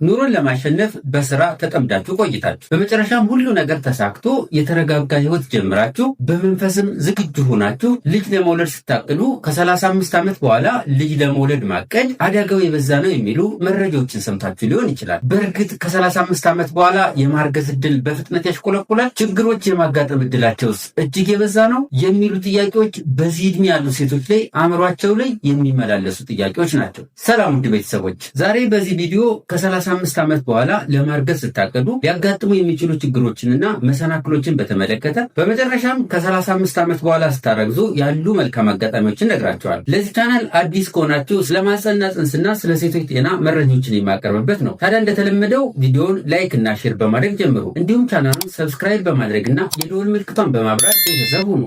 ኑሮን ለማሸነፍ በስራ ተጠምዳችሁ ቆይታችሁ በመጨረሻም ሁሉ ነገር ተሳክቶ የተረጋጋ ህይወት ጀምራችሁ በመንፈስም ዝግጁ ሆናችሁ ልጅ ለመውለድ ስታቅዱ ከ35 ዓመት በኋላ ልጅ ለመውለድ ማቀድ አደጋው የበዛ ነው የሚሉ መረጃዎችን ሰምታችሁ ሊሆን ይችላል። በእርግጥ ከ35 ዓመት በኋላ የማርገዝ እድል በፍጥነት ያሽቆለቆላል? ችግሮች የማጋጠም እድላቸውስ እጅግ የበዛ ነው የሚሉ ጥያቄዎች በዚህ ዕድሜ ያሉ ሴቶች ላይ አእምሯቸው ላይ የሚመላለሱ ጥያቄዎች ናቸው። ሰላም ውድ ቤተሰቦች፣ ዛሬ በዚህ ቪዲዮ ከ35 ዓመት በኋላ ለማርገዝ ስታቀዱ ሊያጋጥሙ የሚችሉ ችግሮችንና መሰናክሎችን በተመለከተ በመጨረሻም ከ35 ዓመት በኋላ ስታረግዙ ያሉ መልካም አጋጣሚዎችን ነግራቸዋል። ለዚህ ቻናል አዲስ ከሆናችሁ ስለ ማህፀንና ጽንስና ስለ ሴቶች ጤና መረጃዎችን የማቀርብበት ነው። ታዲያ እንደተለመደው ቪዲዮውን ላይክ እና ሼር በማድረግ ጀምሩ። እንዲሁም ቻናሉን ሰብስክራይብ በማድረግና የደወል ምልክቷን በማብራት ቤተሰብ ሁኑ።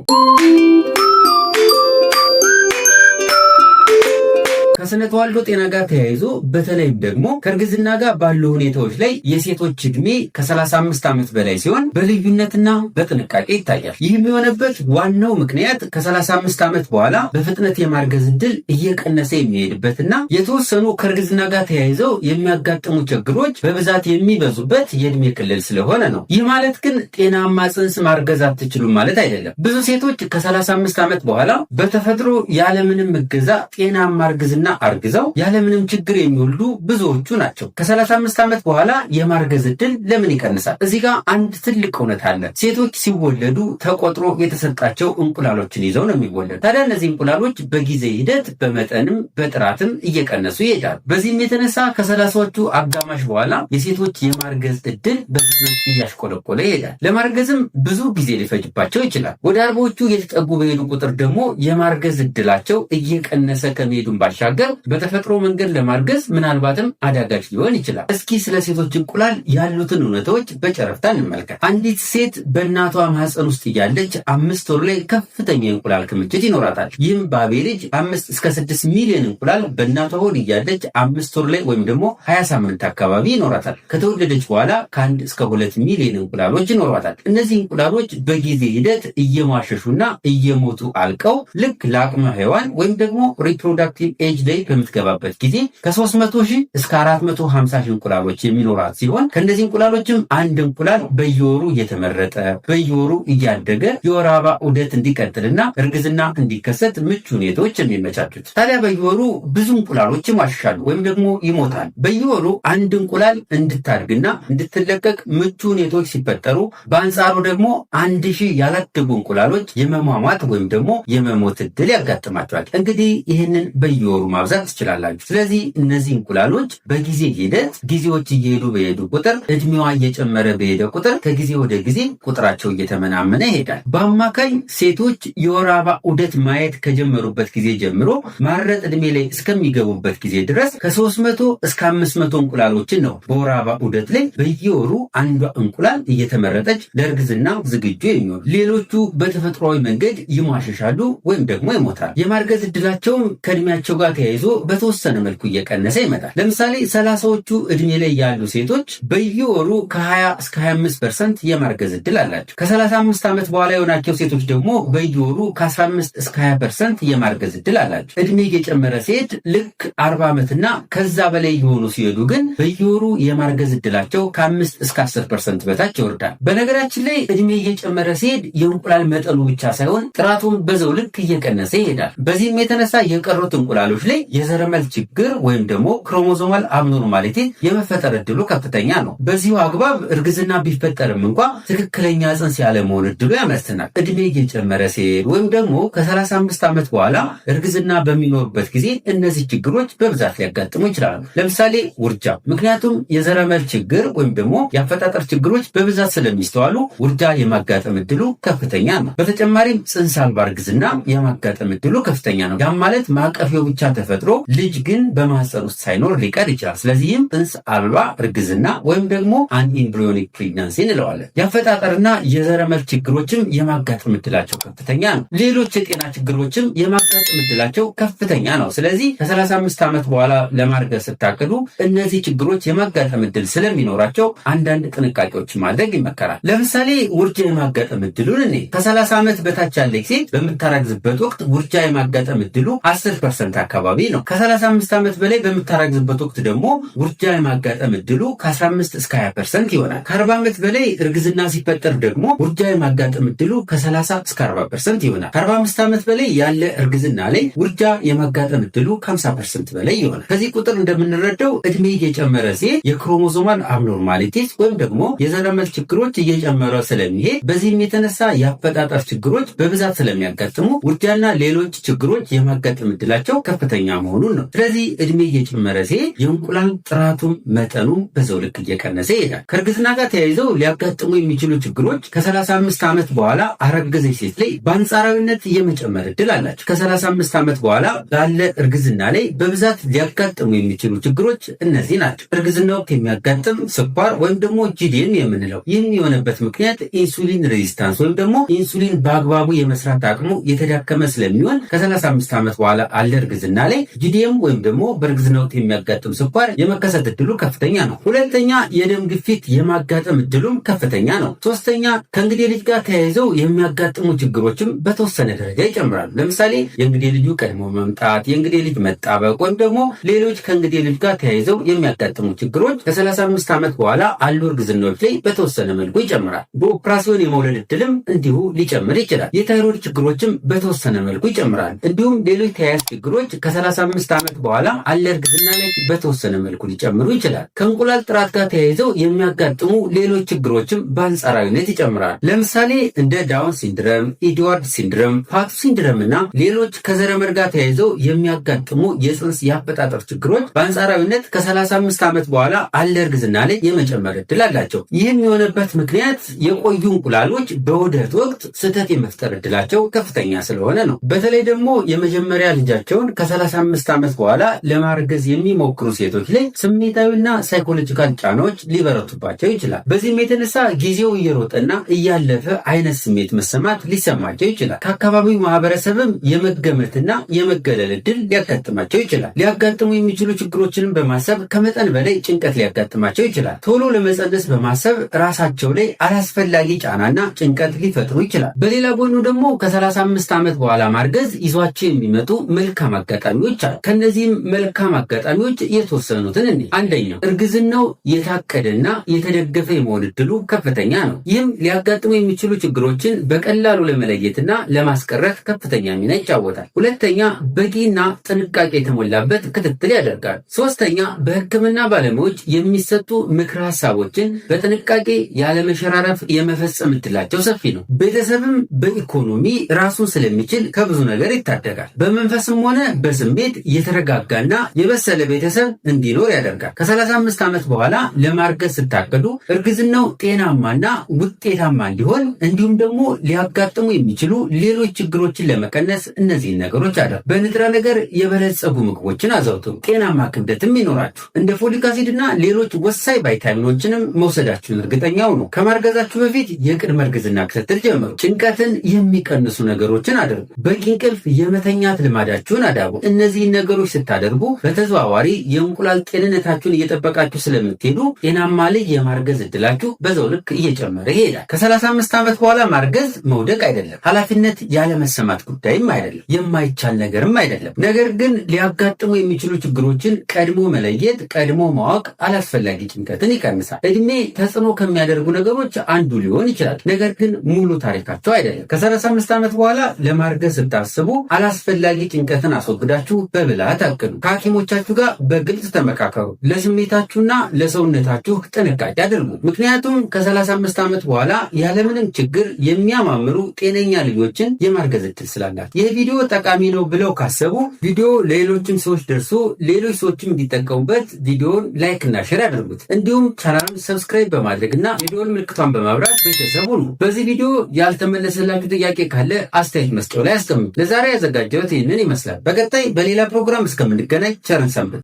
ከስነ ተዋልዶ ጤና ጋር ተያይዞ በተለይም ደግሞ ከእርግዝና ጋር ባሉ ሁኔታዎች ላይ የሴቶች ዕድሜ ከ35 ዓመት በላይ ሲሆን በልዩነትና በጥንቃቄ ይታያል። ይህም የሆነበት ዋናው ምክንያት ከ35 ዓመት በኋላ በፍጥነት የማርገዝ ዕድል እየቀነሰ የሚሄድበትና የተወሰኑ ከእርግዝና ጋር ተያይዘው የሚያጋጥሙ ችግሮች በብዛት የሚበዙበት የዕድሜ ክልል ስለሆነ ነው። ይህ ማለት ግን ጤናማ ጽንስ ማርገዝ አትችሉም ማለት አይደለም። ብዙ ሴቶች ከ35 ዓመት በኋላ በተፈጥሮ ያለምንም እገዛ ጤናማ እርግዝና አርግዘው ያለምንም ችግር የሚወልዱ ብዙዎቹ ናቸው። ከ35 ዓመት በኋላ የማርገዝ ዕድል ለምን ይቀንሳል? እዚህ ጋር አንድ ትልቅ እውነት አለ። ሴቶች ሲወለዱ ተቆጥሮ የተሰጣቸው እንቁላሎችን ይዘው ነው የሚወለዱ። ታዲያ እነዚህ እንቁላሎች በጊዜ ሂደት በመጠንም በጥራትም እየቀነሱ ይሄዳሉ። በዚህም የተነሳ ከ30ዎቹ አጋማሽ በኋላ የሴቶች የማርገዝ ዕድል በፍጥነት እያሽቆለቆለ ይሄዳል። ለማርገዝም ብዙ ጊዜ ሊፈጅባቸው ይችላል። ወደ 40ዎቹ የተጠጉ በሄዱ ቁጥር ደግሞ የማርገዝ ዕድላቸው እየቀነሰ ከመሄዱን ባሻገር በተፈጥሮ መንገድ ለማርገዝ ምናልባትም አዳጋች ሊሆን ይችላል። እስኪ ስለ ሴቶች እንቁላል ያሉትን እውነታዎች በጨረፍታ እንመልከት። አንዲት ሴት በእናቷ ማህፀን ውስጥ እያለች 5 ወር ላይ ከፍተኛ የእንቁላል ክምችት ይኖራታል። ይህም በአቬሬጅ 5 እስከ 6 ሚሊዮን እንቁላል በእናቷ ሆድ እያለች 5 ወር ላይ ወይም ደግሞ 20 ሳምንት አካባቢ ይኖራታል። ከተወለደች በኋላ ከ1 እስከ 2 ሚሊዮን እንቁላሎች ይኖሯታል። እነዚህ እንቁላሎች በጊዜ ሂደት እየሟሸሹና እየሞቱ አልቀው ልክ ለአቅመ ሔዋን ወይም ደግሞ ሪፕሮዳክቲቭ ኤጅ ላይ በምትገባበት ጊዜ ከ300,000 እስከ 450,000 እንቁላሎች የሚኖራት ሲሆን ከእነዚህ እንቁላሎችም አንድ እንቁላል በየወሩ እየተመረጠ በየወሩ እያደገ የወር አበባ ዑደት እንዲቀጥልና እርግዝና እንዲከሰት ምቹ ሁኔታዎች የሚመቻቹት። ታዲያ በየወሩ ብዙ እንቁላሎች ይሟሻሉ ወይም ደግሞ ይሞታል። በየወሩ አንድ እንቁላል እንድታድግና እንድትለቀቅ ምቹ ሁኔታዎች ሲፈጠሩ፣ በአንጻሩ ደግሞ 1000 ያላደጉ እንቁላሎች የመሟሟት ወይም ደግሞ የመሞት ዕድል ያጋጥማቸዋል። እንግዲህ ይህንን በየወሩ ማብዛት ትችላላችሁ። ስለዚህ እነዚህ እንቁላሎች በጊዜ ሂደት ጊዜዎች እየሄዱ በሄዱ ቁጥር እድሜዋ እየጨመረ በሄደ ቁጥር ከጊዜ ወደ ጊዜ ቁጥራቸው እየተመናመነ ይሄዳል። በአማካኝ ሴቶች የወር አበባ ዑደት ማየት ከጀመሩበት ጊዜ ጀምሮ ማረጥ እድሜ ላይ እስከሚገቡበት ጊዜ ድረስ ከ300 እስከ 500 እንቁላሎችን ነው በወር አበባ ዑደት ላይ በየወሩ አንዷ እንቁላል እየተመረጠች ለእርግዝና ዝግጁ የሚሆኑ። ሌሎቹ በተፈጥሯዊ መንገድ ይሟሸሻሉ ወይም ደግሞ ይሞታል። የማርገዝ ዕድላቸውም ከእድሜያቸው ጋር ተያይዞ በተወሰነ መልኩ እየቀነሰ ይመጣል። ለምሳሌ 30ዎቹ እድሜ ላይ ያሉ ሴቶች በየወሩ ከ20 እስከ 25% የማርገዝ ዕድል አላቸው። ከ35 ዓመት በኋላ የሆናቸው ሴቶች ደግሞ በየወሩ ከ15 እስከ 20% የማርገዝ ዕድል አላቸው። እድሜ እየጨመረ ሲሄድ ልክ 40 ዓመትና ከዛ በላይ የሆኑ ሲሄዱ ግን በየወሩ የማርገዝ ዕድላቸው ከ5 እስከ 10% በታች ይወርዳል። በነገራችን ላይ እድሜ እየጨመረ ሲሄድ የእንቁላል መጠኑ ብቻ ሳይሆን ጥራቱን በዛው ልክ እየቀነሰ ይሄዳል። በዚህም የተነሳ የቀሩት እንቁላሎች ላይ የዘረመል ችግር ወይም ደግሞ ክሮሞዞማል አብኖርማሊቲ የመፈጠር እድሉ ከፍተኛ ነው። በዚሁ አግባብ እርግዝና ቢፈጠርም እንኳ ትክክለኛ ጽንስ ያለመሆን እድሉ ያመዝናል። እድሜ እየጨመረ ሲሄድ ወይም ደግሞ ከ35 ዓመት በኋላ እርግዝና በሚኖርበት ጊዜ እነዚህ ችግሮች በብዛት ሊያጋጥሙ ይችላሉ። ለምሳሌ ውርጃ። ምክንያቱም የዘረመል ችግር ወይም ደግሞ የአፈጣጠር ችግሮች በብዛት ስለሚስተዋሉ ውርጃ የማጋጠም እድሉ ከፍተኛ ነው። በተጨማሪም ጽንስ አልባ እርግዝና የማጋጠም እድሉ ከፍተኛ ነው። ያም ማለት ማቀፊያው ብቻ ተፈጥሮ ልጅ ግን በማህፀን ውስጥ ሳይኖር ሊቀር ይችላል። ስለዚህም ጽንስ አልባ እርግዝና ወይም ደግሞ አንኢምብሪዮኒክ ፕሬግናንሲ እንለዋለን። የአፈጣጠርና የዘረመል ችግሮችም የማጋጠም እድላቸው ከፍተኛ ነው። ሌሎች የጤና ችግሮችም የማጋጠም እድላቸው ከፍተኛ ነው። ስለዚህ ከ35 ዓመት በኋላ ለማርገዝ ስታቅዱ እነዚህ ችግሮች የማጋጠም እድል ስለሚኖራቸው አንዳንድ ጥንቃቄዎች ማድረግ ይመከራል። ለምሳሌ ውርጃ የማጋጠም እድሉን ከ30 ዓመት በታች ያለች ሴት በምታረግዝበት ወቅት ውርጃ የማጋጠም እድሉ 10% አካባቢ አካባቢ ነው። ከ35 ዓመት በላይ በምታረግዝበት ወቅት ደግሞ ውርጃ የማጋጠም እድሉ ከ15 እስከ 20% ይሆናል። ከ40 ዓመት በላይ እርግዝና ሲፈጠር ደግሞ ውርጃ የማጋጠም እድሉ ከ30 እስከ 40% ይሆናል። ከ45 ዓመት በላይ ያለ እርግዝና ላይ ውርጃ የማጋጠም እድሉ ከ50% በላይ ይሆናል። ከዚህ ቁጥር እንደምንረዳው እድሜ እየጨመረ ሲሄድ የክሮሞዞማል አብኖርማሊቲስ ወይም ደግሞ የዘረመል ችግሮች እየጨመረ ስለሚሄድ በዚህም የተነሳ የአፈጣጠር ችግሮች በብዛት ስለሚያጋጥሙ ውርጃና ሌሎች ችግሮች የማጋጠም እድላቸው ከፍተኛ መሆኑን ነው። ስለዚህ እድሜ እየጨመረ ሲሄድ የእንቁላል ጥራቱም መጠኑም በዛው ልክ እየቀነሰ ይሄዳል። ከእርግዝና ጋር ተያይዘው ሊያጋጥሙ የሚችሉ ችግሮች ከ35 ዓመት በኋላ አረገዘች ሴት ላይ በአንጻራዊነት የመጨመር እድል አላቸው። ከ35 ዓመት በኋላ ባለ እርግዝና ላይ በብዛት ሊያጋጥሙ የሚችሉ ችግሮች እነዚህ ናቸው። እርግዝና ወቅት የሚያጋጥም ስኳር ወይም ደግሞ ጂዲኤም የምንለው። ይህም የሆነበት ምክንያት ኢንሱሊን ሬዚስታንስ ወይም ደግሞ ኢንሱሊን በአግባቡ የመስራት አቅሙ የተዳከመ ስለሚሆን ከ35 ዓመት በኋላ አለ እርግዝና ላይ ጂዲኤም ወይም ደግሞ በእርግዝና ወቅት የሚያጋጥም ስኳር የመከሰት እድሉ ከፍተኛ ነው። ሁለተኛ የደም ግፊት የማጋጠም እድሉም ከፍተኛ ነው። ሶስተኛ ከእንግዴ ልጅ ጋር ተያይዘው የሚያጋጥሙ ችግሮችም በተወሰነ ደረጃ ይጨምራሉ። ለምሳሌ የእንግዴ ልጁ ቀድሞ መምጣት፣ የእንግዴ ልጅ መጣበቅ ወይም ደግሞ ሌሎች ከእንግዴ ልጅ ጋር ተያይዘው የሚያጋጥሙ ችግሮች ከ35 ዓመት በኋላ አሉ እርግዝናዎች ላይ በተወሰነ መልኩ ይጨምራል። በኦፕራሲዮን የመውለድ እድልም እንዲሁ ሊጨምር ይችላል። የታይሮይድ ችግሮችም በተወሰነ መልኩ ይጨምራል። እንዲሁም ሌሎች ተያያዥ ችግሮች ከ35 ዓመት በኋላ አለ እርግዝና ላይ በተወሰነ መልኩ ሊጨምሩ ይችላል። ከእንቁላል ጥራት ጋር ተያይዘው የሚያጋጥሙ ሌሎች ችግሮችም በአንጻራዊነት ይጨምራል። ለምሳሌ እንደ ዳውን ሲንድረም፣ ኢድዋርድ ሲንድረም፣ ፋቱ ሲንድረም እና ሌሎች ከዘረመል ጋር ተያይዘው የሚያጋጥሙ የፅንስ የአፈጣጠር ችግሮች በአንጻራዊነት ከ35 ዓመት በኋላ አለ እርግዝና ላይ የመጨመር እድል አላቸው። ይህም የሆነበት ምክንያት የቆዩ እንቁላሎች በውደት ወቅት ስህተት የመፍጠር እድላቸው ከፍተኛ ስለሆነ ነው። በተለይ ደግሞ የመጀመሪያ ልጃቸውን ከ35 ዓመት በኋላ ለማርገዝ የሚሞክሩ ሴቶች ላይ ስሜታዊና ሳይኮሎጂካል ጫናዎች ሊበረቱባቸው ይችላል። በዚህም የተነሳ ጊዜው እየሮጠና እያለፈ አይነት ስሜት መሰማት ሊሰማቸው ይችላል። ከአካባቢው ማህበረሰብም የመገመትና የመገለል እድል ሊያጋጥማቸው ይችላል። ሊያጋጥሙ የሚችሉ ችግሮችንም በማሰብ ከመጠን በላይ ጭንቀት ሊያጋጥማቸው ይችላል። ቶሎ ለመጸነስ በማሰብ ራሳቸው ላይ አላስፈላጊ ጫናና ጭንቀት ሊፈጥሩ ይችላል። በሌላ ጎኑ ደግሞ ከ35 ዓመት በኋላ ማርገዝ ይዟቸው የሚመጡ መልካም አጋጣሚዎች አሉ። ከነዚህም መልካም አጋጣሚዎች የተወሰኑትን እኔ አንደኛው እርግዝናው የታቀደና የተደገፈ የመሆን እድሉ ከፍተኛ ነው። ይህም ሊያጋጥሙ የሚችሉ ችግሮችን በቀላሉ ለመለየትና ለማስቀረት ከፍተኛ ሚና ይጫወታል። ሁለተኛ በቂና ጥንቃቄ የተሞላበት ክትትል ያደርጋል። ሶስተኛ በሕክምና ባለሙያዎች የሚሰጡ ምክረ ሀሳቦችን በጥንቃቄ ያለመሸራረፍ የመፈጸም እድላቸው ሰፊ ነው። ቤተሰብም በኢኮኖሚ ራሱን ስለሚችል ከብዙ ነገር ይታደጋል። በመንፈስም ሆነ በስሜት የተረጋጋና የበሰለ ቤተሰብ እንዲኖር ያደርጋል። ከ35 ዓመት በኋላ ለማርገዝ ስታቀዱ እርግዝናው ጤናማና ውጤታማ እንዲሆን እንዲሁም ደግሞ ሊያጋጥሙ የሚችሉ ሌሎች ችግሮችን ለመቀነስ እነዚህን ነገሮች አደርጉ። በንጥረ ነገር የበለጸጉ ምግቦችን አዘውትሩ። ጤናማ ክብደትም ይኖራችሁ። እንደ ፎሊክ አሲድና ሌሎች ወሳኝ ቫይታሚኖችንም መውሰዳችሁን እርግጠኛ ሁኑ። ከማርገዛችሁ በፊት የቅድመ እርግዝና ክትትል ጀምሩ። ጭንቀትን የሚቀንሱ ነገሮችን አድርጉ። በቂ እንቅልፍ የመተኛት ልማዳችሁን አዳቡ። እነዚህን ነገሮች ስታደርጉ በተዘዋዋሪ የእንቁላል ጤንነታችሁን እየጠበቃችሁ ስለምትሄዱ ጤናማ ልጅ የማርገዝ እድላችሁ በዛው ልክ እየጨመረ ይሄዳል። ከ35 ዓመት በኋላ ማርገዝ መውደቅ አይደለም። ኃላፊነት ያለመሰማት ጉዳይም አይደለም። የማይቻል ነገርም አይደለም። ነገር ግን ሊያጋጥሙ የሚችሉ ችግሮችን ቀድሞ መለየት፣ ቀድሞ ማወቅ አላስፈላጊ ጭንቀትን ይቀንሳል። እድሜ ተጽዕኖ ከሚያደርጉ ነገሮች አንዱ ሊሆን ይችላል። ነገር ግን ሙሉ ታሪካቸው አይደለም። ከ35 ዓመት በኋላ ለማርገዝ ስታስቡ አላስፈላጊ ጭንቀትን አስወግዳችሁ በብልሃት አቅዱ። ከሐኪሞቻችሁ ጋር በግልጽ ተመካከሩ። ለስሜታችሁና ለሰውነታችሁ ጥንቃቄ አድርጉ። ምክንያቱም ከ35 ዓመት በኋላ ያለምንም ችግር የሚያማምሩ ጤነኛ ልጆችን የማርገዝ እድል ስላላችሁ። ይህ ቪዲዮ ጠቃሚ ነው ብለው ካሰቡ ቪዲዮ ለሌሎችም ሰዎች ደርሶ ሌሎች ሰዎችም እንዲጠቀሙበት ቪዲዮን ላይክ እና ሼር አድርጉት። እንዲሁም ቻናሉን ሰብስክራይብ በማድረግና የደወል ምልክቷን በማብራት ቤተሰብ ሁኑ። በዚህ ቪዲዮ ያልተመለሰላችሁ ጥያቄ ካለ አስተያየት መስጫው ላይ አስቀምጡ። ለዛሬ ያዘጋጀሁት ይህንን ይመስላል። በቀጣይ በሌላ ፕሮግራም እስከምንገናኝ ቸርን ሰንብት።